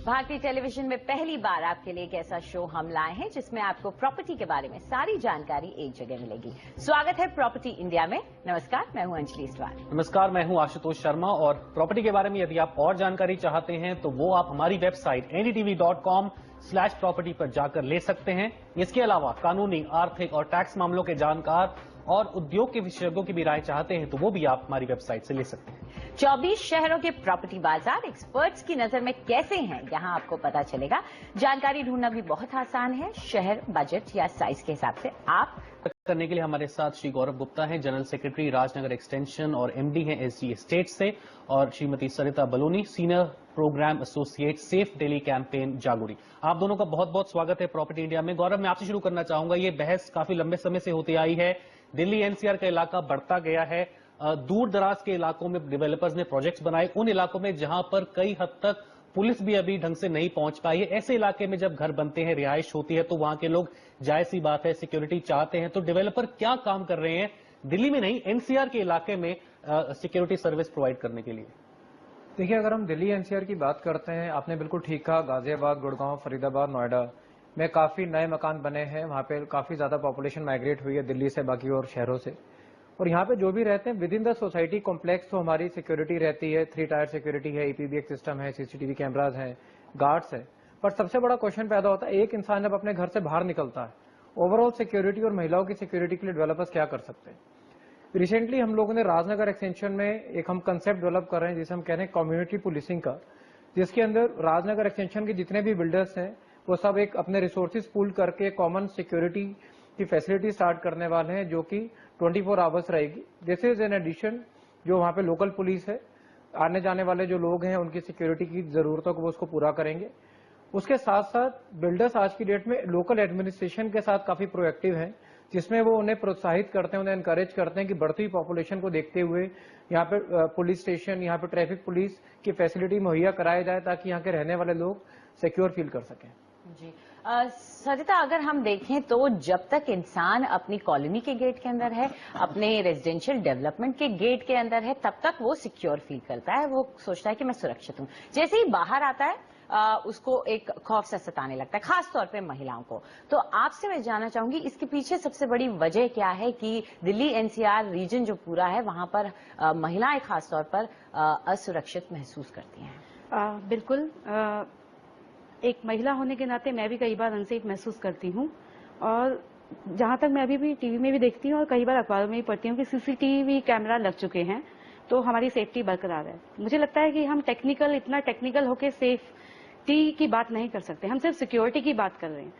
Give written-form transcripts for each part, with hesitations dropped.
भारतीय टेलीविजन में पहली बार आपके लिए एक ऐसा शो हम लाए हैं जिसमें आपको प्रॉपर्टी के बारे में सारी जानकारी एक जगह मिलेगी। स्वागत है प्रॉपर्टी इंडिया में। नमस्कार, मैं हूं अंजलि इस्टवाल। नमस्कार, मैं हूं आशुतोष शर्मा। और प्रॉपर्टी के बारे में यदि आप और जानकारी चाहते हैं तो वो आप हमारी वेबसाइट ndtv.com/property पर जाकर ले सकते हैं। इसके अलावा कानूनी, आर्थिक और टैक्स मामलों के जानकार और उद्योग के विशेषज्ञों की भी राय चाहते हैं तो वो भी आप हमारी वेबसाइट से ले सकते हैं। 24 शहरों के प्रॉपर्टी बाजार एक्सपर्ट्स की नजर में कैसे हैं, यहाँ आपको पता चलेगा। जानकारी ढूंढना भी बहुत आसान है। शहर, बजट या साइज के हिसाब से आप करने के लिए हमारे साथ श्री गौरव गुप्ता हैं, जनरल सेक्रेटरी राजनगर एक्सटेंशन और एमडी हैं एसजी एस्टेट से, और Shrimati Sarita Baloni, senior programme associate, safe Delhi campaign Jagori. आप दोनों का बहुत बहुत स्वागत है प्रॉपर्टी इंडिया में। गौरव, मैं आपसे शुरू करना चाहूंगा। ये बहस काफी लंबे समय से होती आई है। दिल्ली एनसीआर का इलाका बढ़ता गया है। दूर दराज के इलाकों में डेवलपर्स ने प्रोजेक्ट्स बनाए, उन इलाकों में जहां पर कई हद तक पुलिस भी अभी ढंग से नहीं पहुंच पाई है। ऐसे इलाके में जब घर बनते हैं, रिहाइश होती है, तो वहां के लोग जायज सी बात है सिक्योरिटी चाहते हैं। तो डेवलपर क्या काम कर रहे हैं दिल्ली में नहीं, एनसीआर के इलाके में सिक्योरिटी सर्विस प्रोवाइड करने के लिए? देखिए, अगर हम दिल्ली एनसीआर की बात करते हैं, आपने बिल्कुल ठीक कहा। गाजियाबाद, गुड़गांव, फरीदाबाद, नोएडा में काफी नए मकान बने हैं। वहां पे काफी ज्यादा पॉपुलेशन माइग्रेट हुई है दिल्ली से, बाकी और शहरों से। और यहाँ पे जो भी रहते हैं with in the society complex, तो हमारी सिक्योरिटी रहती है। 3 टायर सिक्योरिटी है, ईपीबीएक्स सिस्टम है, सीसीटीवी कैमराज हैं, गार्ड्स है। पर सबसे बड़ा क्वेश्चन पैदा होता है, एक इंसान जब अपने घर से बाहर निकलता है, ओवरऑल सिक्योरिटी और महिलाओं की सिक्योरिटी के लिए डेवलपर्स क्या कर सकते हैं। रिसेंटली हम लोगों ने राजनगर एक्सटेंशन में एक हम कंसेप्ट डेवलप कर रहे हैं जिसे हम कह रहे हैं कम्युनिटी पुलिसिंग का, जिसके अंदर राजनगर एक्सटेंशन के जितने भी बिल्डर्स हैं वो सब एक अपने रिसोर्सेज पूल करके कॉमन सिक्योरिटी की फैसिलिटी स्टार्ट करने वाले हैं, जो कि 24 आवर्स रहेगी। दिस इज एन एडिशन, जो वहां पे लोकल पुलिस है, आने जाने वाले जो लोग हैं उनकी सिक्योरिटी की जरूरतों को वो उसको पूरा करेंगे। उसके साथ साथ बिल्डर्स आज की डेट में लोकल एडमिनिस्ट्रेशन के साथ काफी प्रोएक्टिव हैं, जिसमें वो उन्हें प्रोत्साहित करते हैं, उन्हें एनकरेज करते हैं कि बढ़ती हुई पॉपुलेशन को देखते हुए यहाँ पे पुलिस स्टेशन, यहाँ पे ट्रैफिक पुलिस की फैसिलिटी मुहैया कराया जाए ताकि यहाँ के रहने वाले लोग सिक्योर फील कर सकें। जी सरिता, अगर हम देखें तो जब तक इंसान अपनी कॉलोनी के गेट के अंदर है, अपने रेजिडेंशियल डेवलपमेंट के गेट के अंदर है, तब तक वो सिक्योर फील करता है, वो सोचता है कि मैं सुरक्षित हूं। जैसे ही बाहर आता है उसको एक खौफ सा सताने लगता है, खास तौर पे महिलाओं को। तो आपसे मैं जानना चाहूंगी, इसके पीछे सबसे बड़ी वजह क्या है कि दिल्ली एनसीआर रीजन जो पूरा है वहां पर महिलाएं खास तौर पर असुरक्षित महसूस करती हैं? बिल्कुल, एक महिला होने के नाते मैं भी कई बार अनसेफ महसूस करती हूँ। और जहां तक मैं अभी भी टीवी में भी देखती हूँ और कई बार अखबारों में भी पढ़ती हूँ कि सीसीटीवी कैमरा लग चुके हैं, तो हमारी सेफ्टी बरकरार है। मुझे लगता है कि हम इतना टेक्निकल होकर सेफ्टी की बात नहीं कर सकते, हम सिर्फ सिक्योरिटी की बात कर रहे हैं।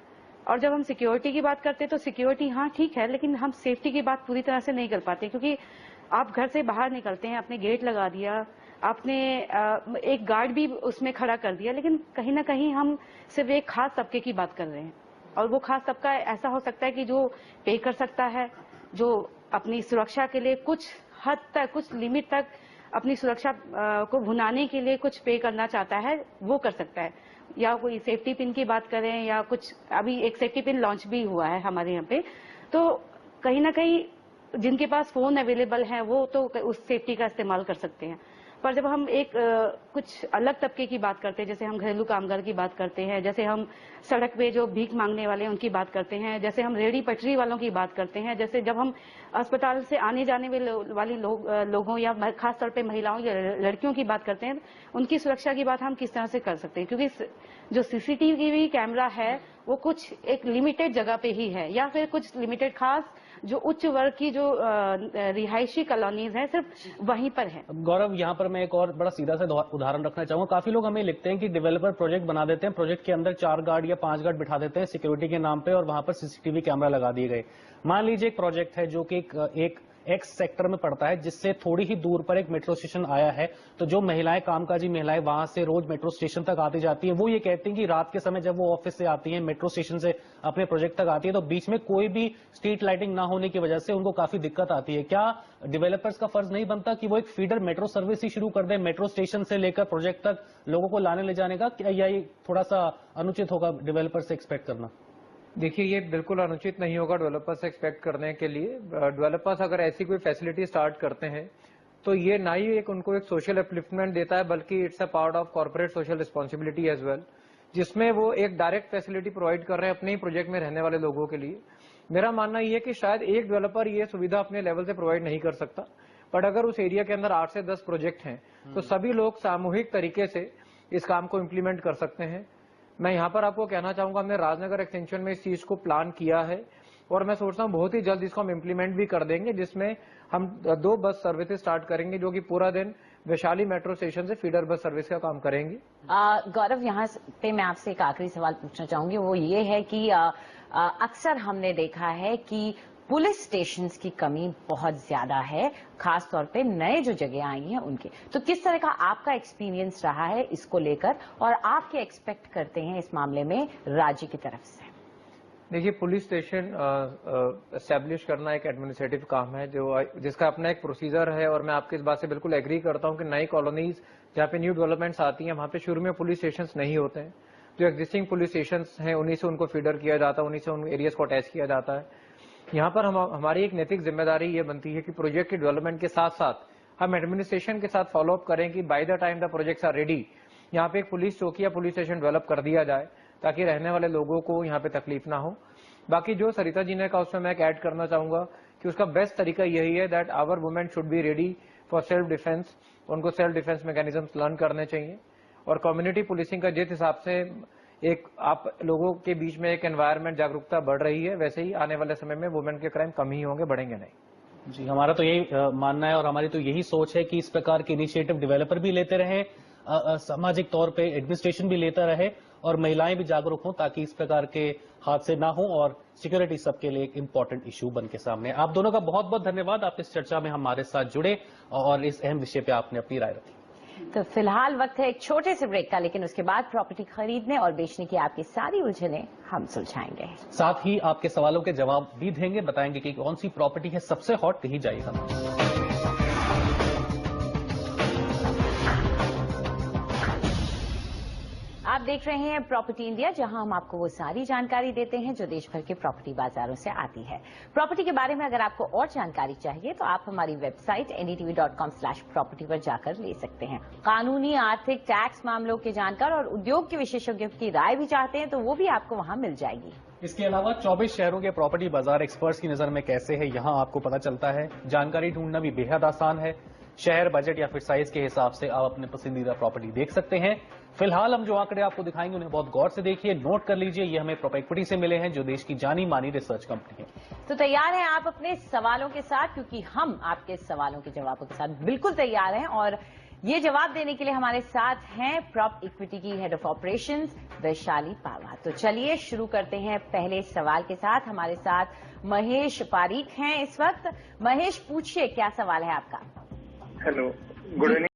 और जब हम सिक्योरिटी की बात करते हैं तो सिक्योरिटी हाँ ठीक है, लेकिन हम सेफ्टी की बात पूरी तरह से नहीं कर पाते, क्योंकि आप घर से बाहर निकलते हैं, आपने गेट लगा दिया, आपने एक गार्ड भी उसमें खड़ा कर दिया, लेकिन कहीं ना कहीं हम सिर्फ एक खास तबके की बात कर रहे हैं। और वो खास तबका ऐसा हो सकता है कि जो पे कर सकता है, जो अपनी सुरक्षा के लिए कुछ हद तक, कुछ लिमिट तक अपनी सुरक्षा को भुनाने के लिए कुछ पे करना चाहता है, वो कर सकता है। या कोई सेफ्टी पिन की बात करें या कुछ, अभी एक सेफ्टी पिन लॉन्च भी हुआ है हमारे यहाँ पे, तो कहीं ना कहीं जिनके पास फोन अवेलेबल है वो तो उस सेफ्टी का इस्तेमाल कर सकते हैं। पर जब हम एक कुछ अलग तबके की बात करते हैं, जैसे हम घरेलू कामगार की बात करते हैं, जैसे हम सड़क पे जो भीख मांगने वाले हैं उनकी बात करते हैं, जैसे हम रेहड़ी पटरी वालों की बात करते हैं, जैसे जब हम अस्पताल से आने जाने वाले लोगों या खासतौर पे महिलाओं या लड़कियों की बात करते हैं, उनकी सुरक्षा की बात हम किस तरह से कर सकते हैं। क्योंकि जो सीसीटीवी कैमरा है वो कुछ एक लिमिटेड जगह पे ही है, या फिर कुछ लिमिटेड खास जो उच्च वर्ग की जो रिहायशी कॉलोनीज हैं सिर्फ वहीं पर है। गौरव, यहाँ पर मैं एक और बड़ा सीधा सा उदाहरण रखना चाहूंगा। काफी लोग हमें लिखते हैं कि डेवलपर प्रोजेक्ट बना देते हैं, प्रोजेक्ट के अंदर 4 गार्ड या 5 गार्ड बिठा देते हैं सिक्योरिटी के नाम पे, और वहां पर सीसीटीवी कैमरा लगा दिए गए। मान लीजिए एक प्रोजेक्ट है जो कि एक एक्स सेक्टर में पड़ता है, जिससे थोड़ी ही दूर पर एक मेट्रो स्टेशन आया है, तो जो महिलाएं, कामकाजी महिलाएं वहां से रोज मेट्रो स्टेशन तक आती जाती हैं, वो ये कहती हैं कि रात के समय जब वो ऑफिस से आती हैं, मेट्रो स्टेशन से अपने प्रोजेक्ट तक आती है, तो बीच में कोई भी स्ट्रीट लाइटिंग ना होने की वजह से उनको काफी दिक्कत आती है। क्या डेवलपर्स का फर्ज नहीं बनता कि वो एक फीडर मेट्रो सर्विस ही शुरू कर दे, मेट्रो स्टेशन से लेकर प्रोजेक्ट तक लोगों को लाने ले जाने का? क्या यही थोड़ा सा अनुचित होगा डेवलपर से एक्सपेक्ट करना? देखिए, ये बिल्कुल अनुचित नहीं होगा डेवलपर्स से एक्सपेक्ट करने के लिए। डेवलपर्स अगर ऐसी कोई फैसिलिटी स्टार्ट करते हैं तो ये ना ही एक उनको एक सोशल अपलिफ्टमेंट देता है, बल्कि it's a part of corporate social responsibility as well, जिसमें वो एक डायरेक्ट फैसिलिटी प्रोवाइड कर रहे हैं अपने ही प्रोजेक्ट में रहने वाले लोगों के लिए। मेरा मानना ये है कि शायद एक डेवलपर ये सुविधा अपने लेवल से प्रोवाइड नहीं कर सकता, बट अगर उस एरिया के अंदर 8 से 10 प्रोजेक्ट हैं तो सभी लोग सामूहिक तरीके से इस काम को इम्प्लीमेंट कर सकते हैं। मैं यहाँ पर आपको कहना चाहूंगा, हमने राजनगर एक्सटेंशन में इस चीज को प्लान किया है और मैं सोचता हूँ बहुत ही जल्द इसको हम इम्प्लीमेंट भी कर देंगे, जिसमें हम 2 बस सर्विसेज स्टार्ट करेंगे जो कि पूरा दिन वैशाली मेट्रो स्टेशन से फीडर बस सर्विस का काम करेंगे। गौरव, यहाँ पे मैं आपसे एक आखिरी सवाल पूछना चाहूंगी, वो ये है कि अक्सर हमने देखा है कि पुलिस स्टेशंस की कमी बहुत ज्यादा है, खास तौर पे नए जो जगह आई हैं उनके। तो किस तरह का आपका एक्सपीरियंस रहा है इसको लेकर, और आप क्या एक्सपेक्ट करते हैं इस मामले में राज्य की तरफ से? देखिए, पुलिस स्टेशन एस्टेब्लिश करना एक एडमिनिस्ट्रेटिव काम है जिसका अपना एक प्रोसीजर है, और मैं आपकी इस बात से बिल्कुल एग्री करता हूं कि नई कॉलोनीज जहाँ पे न्यू डेवलपमेंट्स आती हैं वहां पे शुरू में पुलिस स्टेशन नहीं होते हैं। जो एग्जिस्टिंग पुलिस स्टेशन हैं उन्हीं से उनको फीडर किया जाता है, उन्हीं से उन एरियाज को अटैच किया जाता है। यहाँ पर हमारी एक नैतिक जिम्मेदारी ये बनती है कि प्रोजेक्ट के डेवलपमेंट के साथ साथ हम एडमिनिस्ट्रेशन के साथ फॉलोअप करें कि by the time the projects are ready यहाँ पे एक पुलिस चौकी या पुलिस स्टेशन डेवलप कर दिया जाए, ताकि रहने वाले लोगों को यहाँ पे तकलीफ ना हो। बाकी जो सरिता जी ने कहा उसमें मैं एक ऐड करना चाहूंगा कि उसका बेस्ट तरीका यही है that our women should be ready for self defence. उनको सेल्फ डिफेंस मैकेनिज्म्स लर्न करने चाहिए, और कम्युनिटी पुलिसिंग का जिस हिसाब से एक आप लोगों के बीच में एक एनवायरनमेंट जागरूकता बढ़ रही है, वैसे ही आने वाले समय में वुमेन के क्राइम कम ही होंगे, बढ़ेंगे नहीं। जी, हमारा तो यही मानना है और हमारी तो यही सोच है कि इस प्रकार के इनिशिएटिव डेवलपर भी लेते रहे, सामाजिक तौर पे एडमिनिस्ट्रेशन भी लेता रहे और महिलाएं भी जागरूक हों, ताकि इस प्रकार के हादसे ना हो और सिक्योरिटी सबके लिए एक इम्पोर्टेंट इशू बन के सामने। आप दोनों का बहुत बहुत धन्यवाद, आप इस चर्चा में हमारे साथ जुड़े और इस अहम विषय पे आपने अपनी राय रखी। तो फिलहाल वक्त है एक छोटे से ब्रेक का, लेकिन उसके बाद प्रॉपर्टी खरीदने और बेचने की आपकी सारी उलझनें हम सुलझाएंगे। साथ ही आपके सवालों के जवाब भी देंगे, बताएंगे कि कौन सी प्रॉपर्टी है सबसे हॉट, कही जाइएगा। आप देख रहे हैं प्रॉपर्टी इंडिया, जहां हम आपको वो सारी जानकारी देते हैं जो देश भर के प्रॉपर्टी बाजारों से आती है। प्रॉपर्टी के बारे में अगर आपको और जानकारी चाहिए तो आप हमारी वेबसाइट ndtv.com/property पर जाकर ले सकते हैं। कानूनी, आर्थिक, टैक्स मामलों के जानकार और उद्योग के विशेषज्ञों की राय भी चाहते हैं तो वो भी आपको वहां मिल जाएगी। इसके अलावा 24 शहरों के प्रॉपर्टी बाजार एक्सपर्ट्स की नजर में कैसे है, यहाँ आपको पता चलता है। जानकारी ढूंढना भी बेहद आसान है। शहर, बजट या फिर साइज के हिसाब से आप अपने पसंदीदा प्रॉपर्टी देख सकते हैं। फिलहाल हम जो आंकड़े आपको दिखाएंगे उन्हें बहुत गौर से देखिए, नोट कर लीजिए। ये हमें प्रोपेक्विटी से मिले हैं, जो देश की जानी मानी रिसर्च कंपनी है। तो तैयार हैं आप अपने सवालों के साथ, क्योंकि हम आपके सवालों के जवाबों के साथ बिल्कुल तैयार हैं। और ये जवाब देने के लिए हमारे साथ हैं प्रॉप इक्विटी की हेड ऑफ ऑपरेशंस वैशाली पावा। तो चलिए शुरू करते हैं पहले सवाल के साथ। हमारे साथ महेश पारीक हैं इस वक्त। महेश, पूछिए क्या सवाल है आपका। Hello, good evening